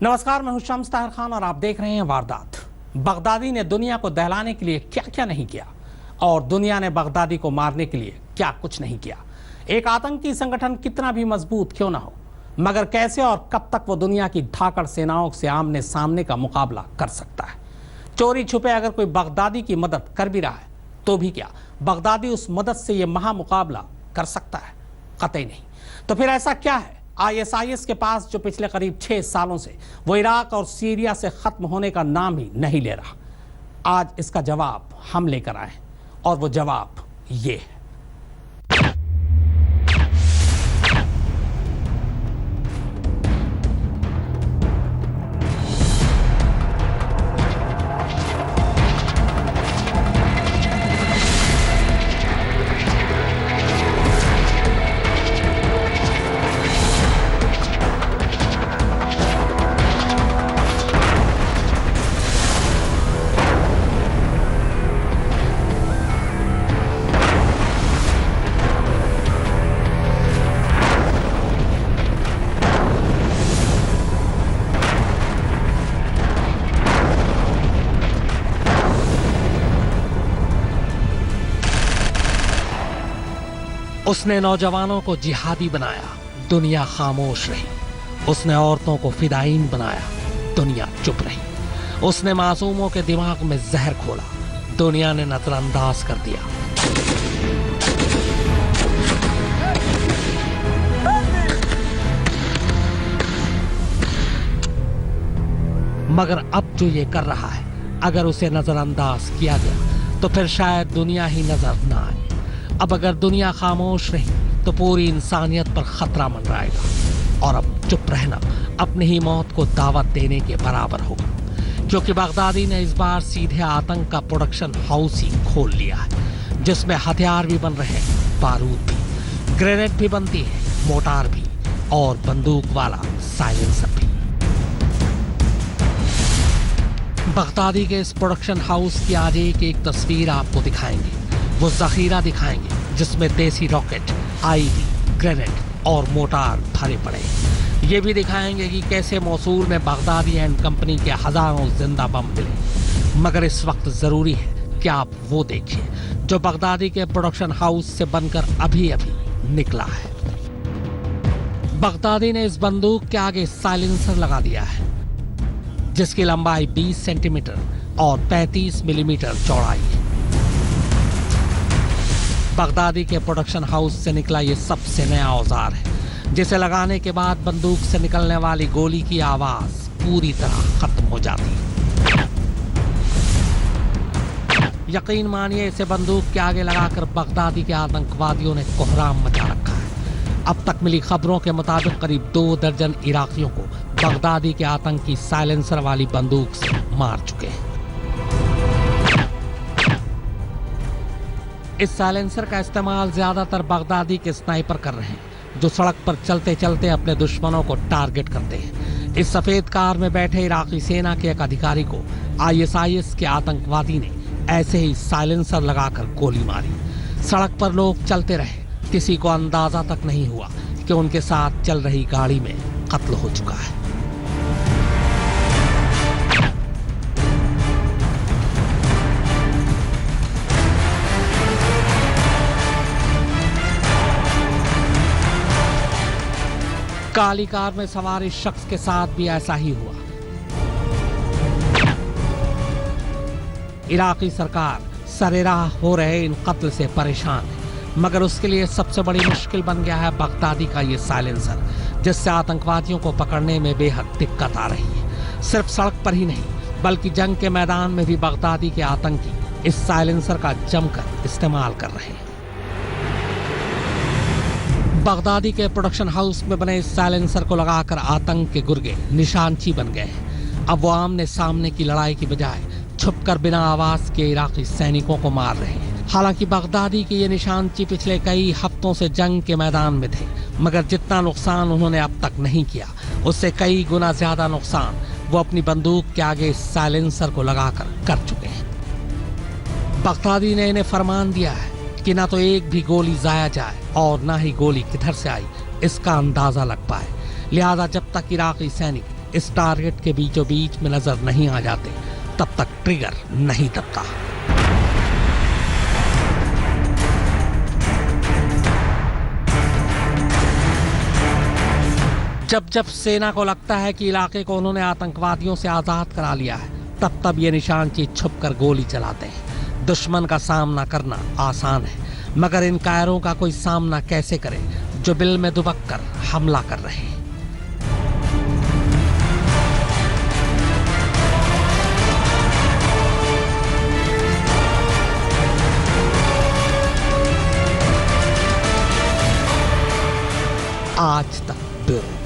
नमस्कार, मैं हूं शम्स ताहिर खान और आप देख रहे हैं वारदात। बगदादी ने दुनिया को दहलाने के लिए क्या क्या नहीं किया और दुनिया ने बगदादी को मारने के लिए क्या कुछ नहीं किया। एक आतंकी संगठन कितना भी मजबूत क्यों ना हो, मगर कैसे और कब तक वो दुनिया की धाकड़ सेनाओं से आमने सामने का मुकाबला कर सकता है। चोरी छुपे अगर कोई बगदादी की मदद कर भी रहा है तो भी क्या बगदादी उस मदद से ये महामुकाबला कर सकता है? कतई नहीं। तो फिर ऐसा क्या है आईएसआईएस के पास जो पिछले करीब 6 सालों से वो इराक और सीरिया से खत्म होने का नाम ही नहीं ले रहा? आज इसका जवाब हम लेकर आए और वो जवाब ये है। उसने नौजवानों को जिहादी बनाया, दुनिया खामोश रही। उसने औरतों को फिदायीन बनाया, दुनिया चुप रही। उसने मासूमों के दिमाग में जहर घोला, दुनिया ने नजरअंदाज कर दिया। मगर अब जो ये कर रहा है, अगर उसे नजरअंदाज किया गया तो फिर शायद दुनिया ही नजर ना आए। अब अगर दुनिया खामोश रही तो पूरी इंसानियत पर खतरा मंडराएगा और अब चुप रहना अपनी ही मौत को दावत देने के बराबर होगा, क्योंकि बगदादी ने इस बार सीधे आतंक का प्रोडक्शन हाउस ही खोल लिया है, जिसमें हथियार भी बन रहे हैं, बारूद भी, ग्रेनेड भी बनती है, मोटार भी और बंदूक वाला साइलेंसर भी। बगदादी के इस प्रोडक्शन हाउस की आज एक तस्वीर आपको दिखाएंगे। वो जखीरा दिखाएंगे जिसमें देसी रॉकेट, आईडी, ग्रेनेड और मोटार भरे पड़े। ये भी दिखाएंगे कि कैसे मोसूल में बगदादी एंड कंपनी के हजारों जिंदा बम मिले। मगर इस वक्त जरूरी है कि आप वो देखिए जो बगदादी के प्रोडक्शन हाउस से बनकर अभी अभी निकला है। बगदादी ने इस बंदूक के आगे साइलेंसर लगा दिया है, जिसकी लंबाई 20 सेंटीमीटर और 35 मिलीमीटर चौड़ाई है। बगदादी के प्रोडक्शन हाउस से निकला ये सबसे नया औजार है, जिसे लगाने के बाद बंदूक से निकलने वाली गोली की आवाज पूरी तरह खत्म हो जाती है। यकीन मानिए, इसे बंदूक के आगे लगाकर बगदादी के आतंकवादियों ने कोहराम मचा रखा है। अब तक मिली खबरों के मुताबिक करीब 2 दर्जन इराकियों को बगदादी के आतंकी साइलेंसर वाली बंदूक से मार चुके हैं। इस साइलेंसर का इस्तेमाल ज्यादातर बगदादी के स्नाइपर कर रहे हैं, जो सड़क पर चलते चलते अपने दुश्मनों को टारगेट करते हैं। इस सफेद कार में बैठे इराकी सेना के एक अधिकारी को आईएसआईएस के आतंकवादी ने ऐसे ही साइलेंसर लगाकर गोली मारी। सड़क पर लोग चलते रहे, किसी को अंदाजा तक नहीं हुआ कि उनके साथ चल रही गाड़ी में कत्ल हो चुका है। काली कार में सवार इस शख्स के साथ भी ऐसा ही हुआ। इराकी सरकार सरेराह हो रहे इन कत्ल से परेशान है, मगर उसके लिए सबसे बड़ी मुश्किल बन गया है बगदादी का ये साइलेंसर, जिससे आतंकवादियों को पकड़ने में बेहद दिक्कत आ रही है। सिर्फ सड़क पर ही नहीं, बल्कि जंग के मैदान में भी बगदादी के आतंकी इस साइलेंसर का जमकर इस्तेमाल कर रहे हैं। बगदादी के प्रोडक्शन हाउस में बने इस साइलेंसर को लगाकर आतंक के गुर्गे निशानची बन गए हैं। अब वो आमने सामने की लड़ाई की बजाय छुपकर बिना आवाज के इराकी सैनिकों को मार रहे हैं। हालांकि बगदादी के ये निशानची पिछले कई हफ्तों से जंग के मैदान में थे, मगर जितना नुकसान उन्होंने अब तक नहीं किया, उससे कई गुना ज्यादा नुकसान वो अपनी बंदूक के आगे साइलेंसर को लगाकर कर चुके हैं। बगदादी ने इन्हें फरमान दिया है कि ना तो एक भी गोली जाया जाए और ना ही गोली किधर से आई इसका अंदाजा लग पाए। लिहाजा जब तक इराकी सैनिक इस टारगेट के बीचों बीच में नजर नहीं आ जाते तब तक ट्रिगर नहीं दबता। जब जब सेना को लगता है कि इलाके को उन्होंने आतंकवादियों से आजाद करा लिया है, तब तब ये निशानची छुपकर गोली चलाते हैं। दुश्मन का सामना करना आसान है, मगर इन कायरों का कोई सामना कैसे करे जो बिल में दुबक कर हमला कर रहे हैं। आज तक ब्यूरो।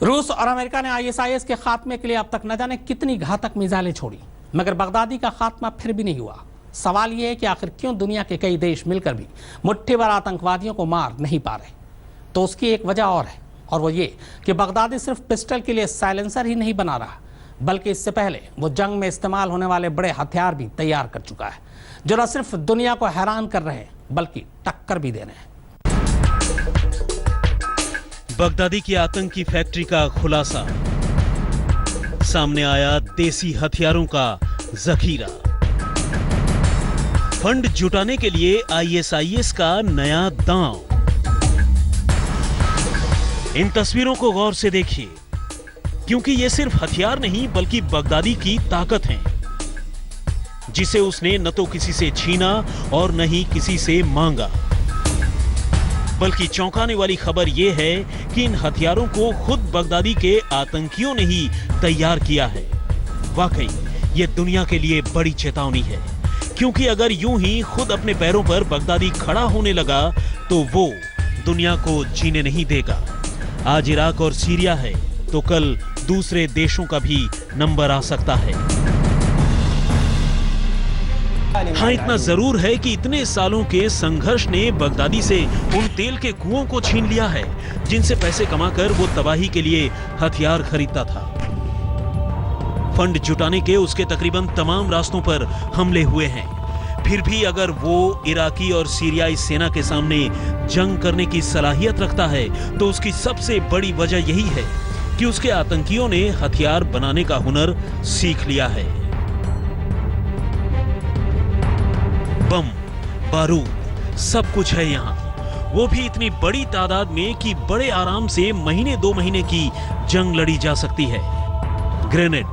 रूस और अमेरिका ने आईएसआईएस के खात्मे के लिए अब तक न जाने कितनी घातक मिसाइलें छोड़ी, मगर बगदादी का खात्मा फिर भी नहीं हुआ। सवाल यह है कि आखिर क्यों दुनिया के कई देश मिलकर भी मुट्ठी भर आतंकवादियों को मार नहीं पा रहे। तो उसकी एक वजह और है, और वो ये कि बगदादी सिर्फ पिस्टल के लिए साइलेंसर ही नहीं बना रहा, बल्कि इससे पहले वो जंग में इस्तेमाल होने वाले बड़े हथियार भी तैयार कर चुका है, जो न सिर्फ दुनिया को हैरान कर रहे हैं बल्कि टक्कर भी दे रहे हैं। बगदादी की आतंकी फैक्ट्री का खुलासा, सामने आया देसी हथियारों का जखीरा, फंड जुटाने के लिए आईएसआईएस का नया दांव। इन तस्वीरों को गौर से देखिए, क्योंकि ये सिर्फ हथियार नहीं बल्कि बगदादी की ताकत है, जिसे उसने न तो किसी से छीना और न ही किसी से मांगा। बल्कि चौंकाने वाली खबर यह है कि इन हथियारों को खुद बगदादी के आतंकियों ने ही तैयार किया है। वाकई ये दुनिया के लिए बड़ी चेतावनी है, क्योंकि अगर यूं ही खुद अपने पैरों पर बगदादी खड़ा होने लगा तो वो दुनिया को जीने नहीं देगा। आज इराक और सीरिया है तो कल दूसरे देशों का भी नंबर आ सकता है। हाँ, इतना जरूर है कि इतने सालों के संघर्ष ने बगदादी से उन तेल के कुओं को छीन लिया है जिनसे पैसे कमाकर वो तबाही के लिए हथियार खरीदता था। फंड जुटाने के उसके तकरीबन तमाम रास्तों पर हमले हुए हैं। फिर भी अगर वो इराकी और सीरियाई सेना के सामने जंग करने की सलाहियत रखता है तो उसकी सबसे बड़ी वजह यही है कि उसके आतंकियों ने हथियार बनाने का हुनर सीख लिया है। बम, बारूद, सब कुछ है यहाँ, वो भी इतनी बड़ी तादाद में कि बड़े आराम से महीने 2 महीने की जंग लड़ी जा सकती है। Grenade,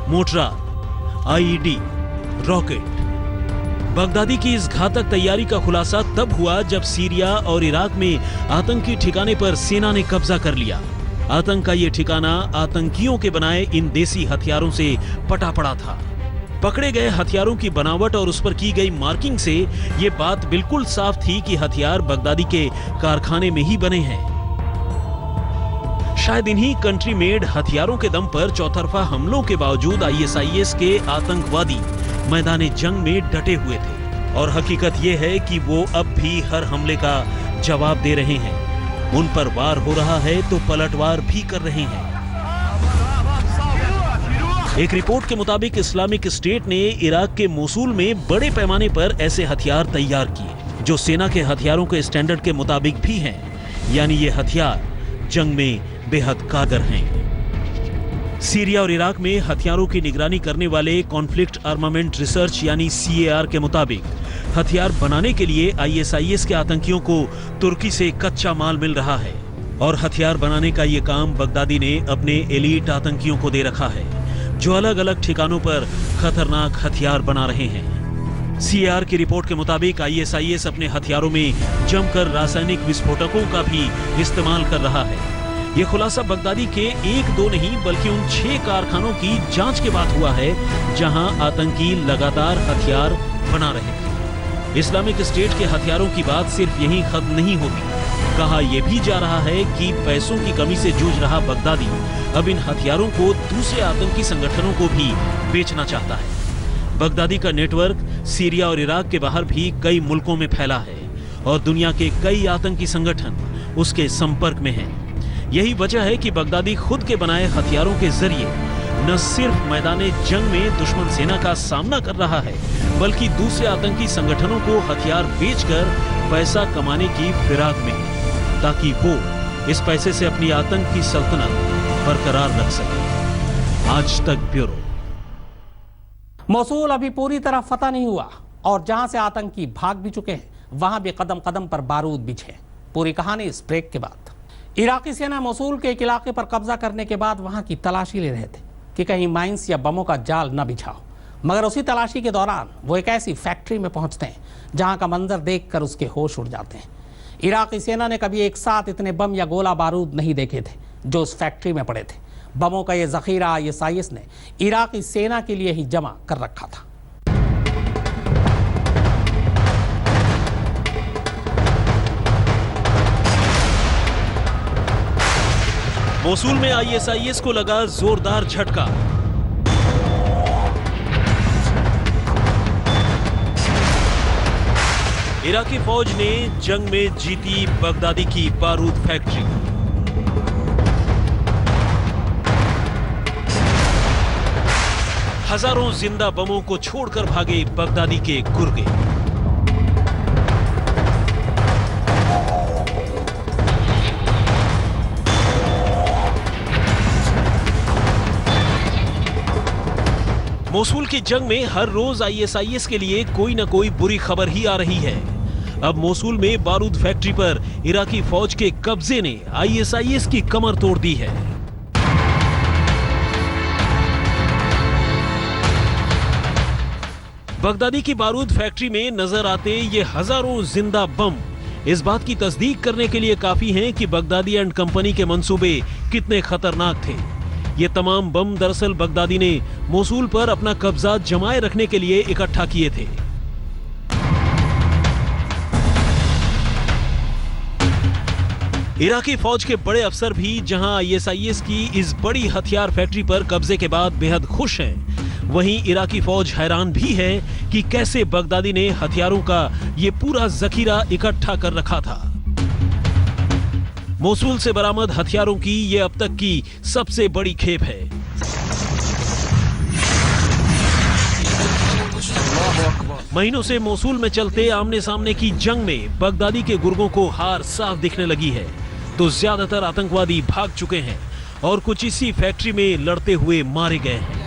mortar, IED, rocket. Baghdadi की इस घातक तैयारी का खुलासा तब हुआ जब सीरिया और इराक में आतंकी ठिकाने पर सेना ने कब्जा कर लिया। आतंक का ये ठिकाना आतंकियों के बनाए इन देसी हथियारों से पटा पड़ा था। पकड़े गए हथियारों की बनावट और उस पर की गई मार्किंग से ये बात बिल्कुल साफ थी कि हथियार बगदादी के कारखाने में ही बने हैं। शायद इन्हीं कंट्री मेड हथियारों के दम पर चौतरफा हमलों के बावजूद आईएसआईएस के आतंकवादी मैदाने जंग में डटे हुए थे। और हकीकत ये है कि वो अब भी हर हमले का जवाब दे रहे हैं। उन पर वार हो रहा है तो पलटवार भी कर रहे हैं। एक रिपोर्ट के मुताबिक इस्लामिक स्टेट ने इराक के मोसूल में बड़े पैमाने पर ऐसे हथियार तैयार किए जो सेना के हथियारों के स्टैंडर्ड के मुताबिक भी हैं, यानी ये हथियार जंग में बेहद कारगर हैं। सीरिया और इराक में हथियारों की निगरानी करने वाले कॉन्फ्लिक्ट आर्मामेंट रिसर्च यानी CAR के मुताबिक हथियार बनाने के लिए आईएसआईएस के आतंकियों को तुर्की से कच्चा माल मिल रहा है और हथियार बनाने का ये काम बगदादी ने अपने एलीट आतंकियों को दे रखा है, जो अलग अलग ठिकानों पर खतरनाक हथियार बना रहे हैं। CAR की रिपोर्ट के मुताबिक आईएसआईएस अपने हथियारों में जमकर रासायनिक विस्फोटकों का भी इस्तेमाल कर रहा है। यह खुलासा बगदादी के 1-2 नहीं बल्कि उन 6 कारखानों की जांच के बाद हुआ है जहां आतंकी लगातार हथियार बना रहे थे। इस्लामिक स्टेट के हथियारों की बात सिर्फ यहीं खत्म नहीं होती। कहा यह भी जा रहा है कि पैसों की कमी से जूझ रहा बगदादी अब इन हथियारों को दूसरे आतंकी संगठनों को भी बेचना चाहता है। बगदादी का नेटवर्क सीरिया और इराक के बाहर भी कई मुल्कों में फैला है और दुनिया के कई आतंकी संगठन उसके संपर्क में हैं। यही वजह है कि बगदादी खुद के बनाए हथियारों के जरिए न सिर्फ मैदाने जंग में दुश्मन सेना का सामना कर रहा है, बल्कि दूसरे आतंकी संगठनों को हथियार बेचकर पैसा कमाने की फिराक में है। ताकि वो इस पैसे से अपनी आतंक की सल्तनत बरकरार रख सके। आज तक ब्यूरो। मोसूल अभी पूरी तरह फतह नहीं हुआ और जहां से आतंकी भाग भी चुके हैं वहां भी कदम कदम पर बारूद बिछे। पूरी कहानी इस ब्रेक के बाद। इराकी सेना मोसूल के एक इलाके पर कब्जा करने के बाद वहां की तलाशी ले रहे थे कि कहीं माइंस या बमों का जाल न बिछा हो, मगर उसी तलाशी के दौरान वो एक ऐसी फैक्ट्री में पहुंचते हैं जहां का मंजर देखकर उसके होश उड़ जाते हैं। इराकी सेना ने कभी एक साथ इतने बम या गोला बारूद नहीं देखे थे जो उस फैक्ट्री में पड़े थे। बमों का ये जखीरा ISIS ने इराकी सेना के लिए ही जमा कर रखा था। मोसूल में ISIS को लगा जोरदार झटका। इराकी फौज ने जंग में जीती बगदादी की बारूद फैक्ट्री। हजारों जिंदा बमों को छोड़कर भागे बगदादी के गुर्गे। मोसूल की जंग में हर रोज ISIS के लिए कोई न कोई बुरी खबर ही आ रही है। अब मोसूल में बारूद फैक्ट्री पर इराकी फौज के कब्जे ने ISIS की कमर तोड़ दी है। बगदादी की बारूद फैक्ट्री में नजर आते ये हजारों जिंदा बम इस बात की तस्दीक करने के लिए काफी हैं कि बगदादी एंड कंपनी के मंसूबे कितने खतरनाक थे। ये तमाम बम दरअसल बगदादी ने मोसूल पर अपना कब्जा जमाए रखने के लिए इकट्ठा किए थे। इराकी फौज के बड़े अफसर भी जहां ISIS की इस बड़ी हथियार फैक्ट्री पर कब्जे के बाद बेहद खुश हैं, वहीं इराकी फौज हैरान भी है कि कैसे बगदादी ने हथियारों का ये पूरा जखीरा इकट्ठा कर रखा था। मोसूल से बरामद हथियारों की ये अब तक की सबसे बड़ी खेप है। महीनों से मोसूल में चलते आमने सामने की जंग में बगदादी के गुर्गों को हार साफ दिखने लगी है, तो ज्यादातर आतंकवादी भाग चुके हैं और कुछ इसी फैक्ट्री में लड़ते हुए मारे गए हैं।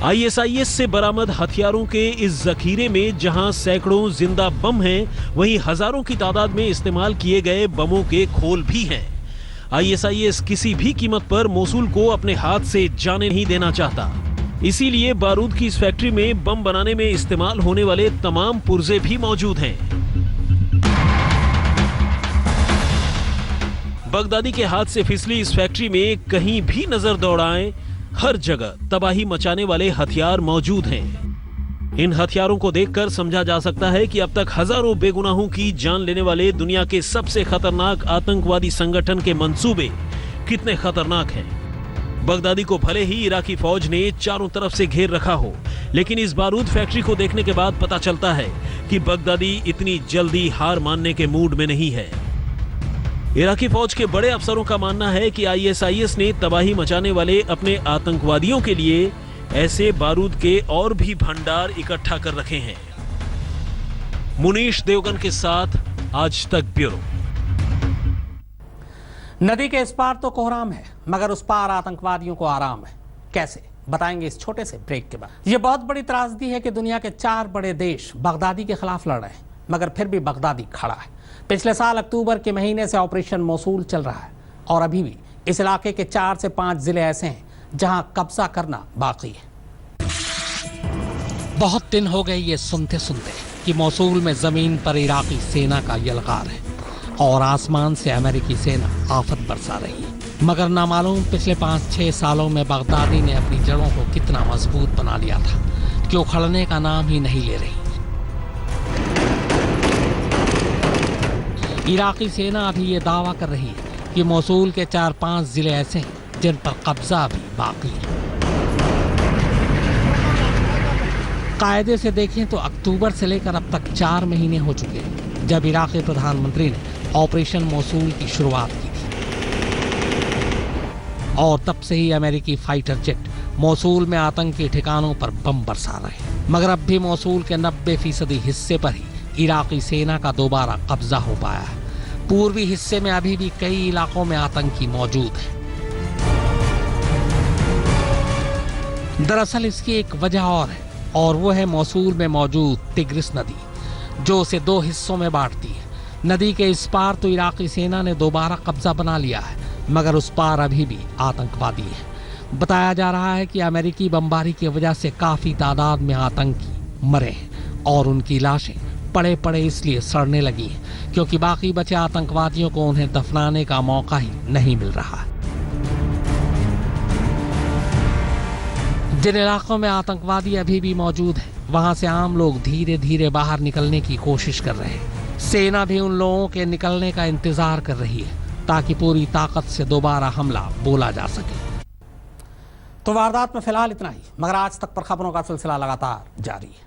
ISIS से बरामद हथियारों के इस जखीरे में जहां सैकड़ों जिंदा बम हैं, वहीं हजारों की तादाद में इस्तेमाल किए गए बमों के खोल भी हैं। ISIS किसी भी कीमत पर मोसूल को अपने हाथ से जाने नहीं देना चाहता, इसीलिए बारूद की इस फैक्ट्री में बम बनाने में इस्तेमाल होने वाले तमाम पुर्जे भी मौजूद हैं। बगदादी के हाथ से फिसली इस फैक्ट्री में कहीं भी नजर दौड़ाएं, हर जगह तबाही मचाने वाले हथियार मौजूद हैं। इन हथियारों को देखकर समझा जा सकता है कि अब तक हजारों बेगुनाहों की जान लेने वाले दुनिया के सबसे खतरनाक आतंकवादी संगठन के मंसूबे कितने खतरनाक हैं। बगदादी को भले ही इराकी फौज ने चारों तरफ से घेर रखा हो, लेकिन इस बारूद फैक्ट्री को देखने के बाद पता चलता है कि बगदादी इतनी जल्दी हार मानने के मूड में नहीं है। इराकी फौज के बड़े अफसरों का मानना है कि ISIS ने तबाही मचाने वाले अपने आतंकवादियों के लिए ऐसे बारूद के और भी भंडार इकट्ठा कर रखे हैं। मुनीश देवगन के साथ आज तक ब्यूरो। नदी के इस पार तो कोहराम है, मगर उस पार आतंकवादियों को आराम है। कैसे, बताएंगे इस छोटे से ब्रेक के बाद। यह बहुत बड़ी त्रासदी है कि दुनिया के 4 बड़े देश बगदादी के खिलाफ लड़ रहे हैं, मगर फिर भी बगदादी खड़ा है। पिछले साल अक्टूबर के महीने से ऑपरेशन मोसूल चल रहा है और अभी भी इस इलाके के 4 से 5 जिले ऐसे हैं जहां कब्जा करना बाकी है। बहुत दिन हो गए ये सुनते सुनते कि मोसूल में जमीन पर इराकी सेना का यलगार है और आसमान से अमेरिकी सेना आफत बरसा रही है, मगर ना मालूम पिछले 5-6 सालों में बगदादी ने अपनी जड़ों को कितना मजबूत बना लिया था कि उखड़ने का नाम ही नहीं ले रही। इराकी सेना अभी ये दावा कर रही है कि मोसूल के 4-5 जिले ऐसे हैं जिन पर कब्जा भी बाकी है। कायदे से देखें तो अक्टूबर से लेकर अब तक 4 महीने हो चुके हैं जब इराकी प्रधानमंत्री ने ऑपरेशन मोसूल की शुरुआत की थी और तब से ही अमेरिकी फाइटर जेट मोसूल में आतंकी ठिकानों पर बम बरसा रहे हैं, मगर अब भी मोसूल के 90% हिस्से पर ही इराकी सेना का दोबारा कब्जा हो पाया है। पूर्वी हिस्से में अभी भी कई इलाकों में आतंकी मौजूद हैं। दरअसल इसकी एक वजह और वो है मोसूल में मौजूद तिग्रिस नदी, जो उसे 2 हिस्सों में बांटती है। नदी के इस पार तो इराकी सेना ने दोबारा कब्जा बना लिया है, मगर उस पार अभी भी आतंकवादी हैं। बताया जा रहा है कि अमेरिकी बमबारी की वजह से काफी तादाद में आतंकी मरे हैं और उनकी लाशें पड़े पड़े इसलिए सड़ने लगी हैं क्योंकि बाकी बचे आतंकवादियों को उन्हें दफनाने का मौका ही नहीं मिल रहा है। जिन इलाकों में आतंकवादी अभी भी मौजूद हैं, वहां से आम लोग धीरे धीरे बाहर निकलने की कोशिश कर रहे हैं। सेना भी उन लोगों के निकलने का इंतजार कर रही है ताकि पूरी ताकत से दोबारा हमला बोला जा सके। तो वारदात में फिलहाल इतना ही, मगर आज तक पर खबरों का सिलसिला लगातार जारी है।